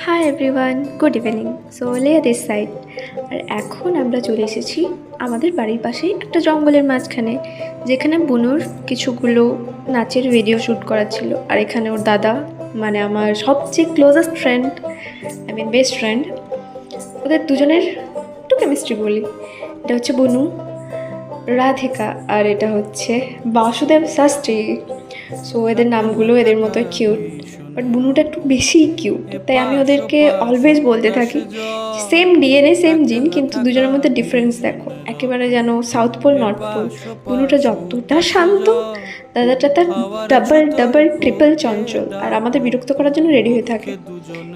Hi everyone, good evening. So লেয়া this side. আর এখন আমরা চলে এসেছি আমাদের বাড়ির পাশেই একটা জঙ্গলের মাঝখানে, যেখানে বুনুর কিছুগুলো নাচের ভিডিও শ্যুট করা ছিল। আর এখানে ওর দাদা, মানে আমার সবচেয়ে ক্লোজেস্ট ফ্রেন্ড, বেস্ট ফ্রেন্ড, ওদের দুজনের একটু কেমিস্ট্রি বলি। এটা হচ্ছে বুনু, রাধিকা, আর এটা হচ্ছে বাসুদেব শাস্ত্রী। সো এদের নামগুলো এদের মতো কিউট, বাট বুনুটা একটু বেশি কিউট। তাই আমি ওদেরকে অলওয়েজ বলতে থাকি সেম ডিএনএ সেম জিন, কিন্তু দুজনের মধ্যে ডিফারেন্স দেখো, একেবারে যেন সাউথ পোল নর্থ পোল। বুনুটা যতটা শান্ত, দাদাটা তার ডাবল ডাবল ট্রিপল চঞ্চল, আর আমাদের বিরক্ত করার জন্য রেডি হয়ে থাকে।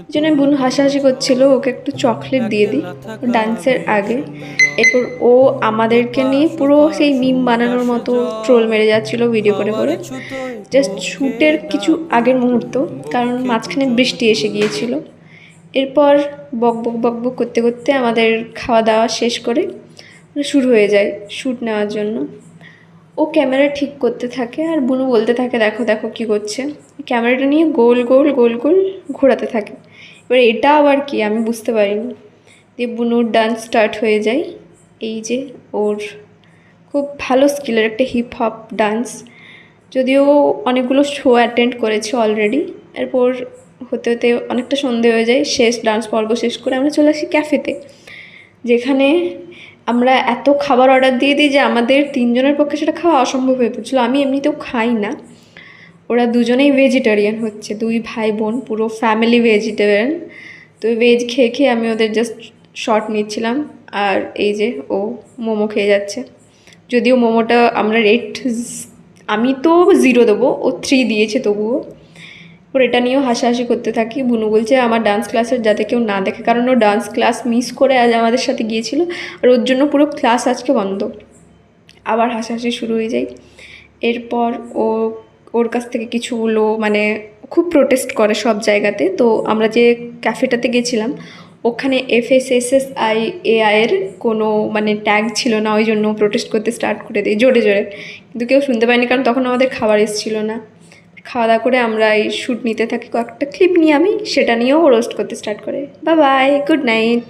এই জন্য বুনু হাসাহাসি করছিল, ওকে একটু চকলেট দিয়ে দিই ডান্সের আগে। এরপর ও আমাদেরকে নিয়ে পুরো সেই মিম বানানোর মতো ট্রোল মেরে যাচ্ছিলো ভিডিও করে করে। জাস্ট শ্যুটের কিছু আগের মুহূর্ত, কারণ মাঝখানে বৃষ্টি এসে গিয়েছিল। এরপর বক বক বক বক করতে করতে আমাদের খাওয়া দাওয়া শেষ করে শুরু হয়ে যায় শ্যুট নেওয়ার জন্য। ও ক্যামেরা ঠিক করতে থাকে আর বুনু বলতে থাকে দেখো দেখো কী করছে। ক্যামেরাটা নিয়ে গোল গোল গোল গোল ঘোরাতে থাকে। এবার এটা আবার কি আমি বুঝতে পারিনি। দিয়ে বুনুর ডান্স স্টার্ট হয়ে যায়। এই যে ওর খুব ভালো স্কিলের একটা হিপ হপ ডান্স, যদিও অনেকগুলো শো অ্যাটেন্ড করেছে অলরেডি। এরপর হতে হতে অনেকটা সন্ধে হয়ে যায়, শেষ ডান্স পর্ব শেষ করে আমরা চলে আসি ক্যাফেতে, যেখানে আমরা এত খাবার অর্ডার দিয়ে দিই যে আমাদের তিনজনের পক্ষে সেটা খাওয়া অসম্ভব হয়ে পড়ছিলো। আমি এমনিতেও খাই না, ওরা দুজনেই ভেজিটেরিয়ান হচ্ছে, দুই ভাই বোন পুরো ফ্যামিলি ভেজিটেরিয়ান। তো ভেজ খেয়ে খেয়ে আমি ওদের জাস্ট শর্ট নিচ্ছিলাম। আর এই যে ও মোমো খেয়ে যাচ্ছে, যদিও মোমোটা আমরা রেট আমি তো 0 দেবো, ও 3 দিয়েছে তবুও। ওর এটা নিয়েও হাসাহাসি করতে থাকি। বুনু বলছে আমার ডান্স ক্লাসের যাতে কেউ না দেখে, কারণ ও ডান্স ক্লাস মিস করে আজ আমাদের সাথে গিয়েছিল, আর ওর জন্য পুরো ক্লাস আজকে বন্ধ। আবার হাসাহাসি শুরু হয়ে যায়। এরপর ওর কাছ থেকে কিছুগুলো মানে খুব প্রোটেস্ট করে সব জায়গাতে। তো আমরা যে ক্যাফেটাতে গেছিলাম ওখানে FSSSIAI-এর কোনো মানে ট্যাগ ছিল না, ওই জন্য প্রোটেস্ট করতে স্টার্ট করে দিই জোরে জোরে, কিন্তু কেউ শুনতে পায়নি কারণ তখন আমাদের খাবার এসেছিল না। খাওয়া দাওয়া করে আমরা এই শ্যুট নিতে থাকি, কয়েকটা ক্লিপ নিয়ে আমি সেটা নিয়েও রোস্ট করতে স্টার্ট করে। Bye bye, good night.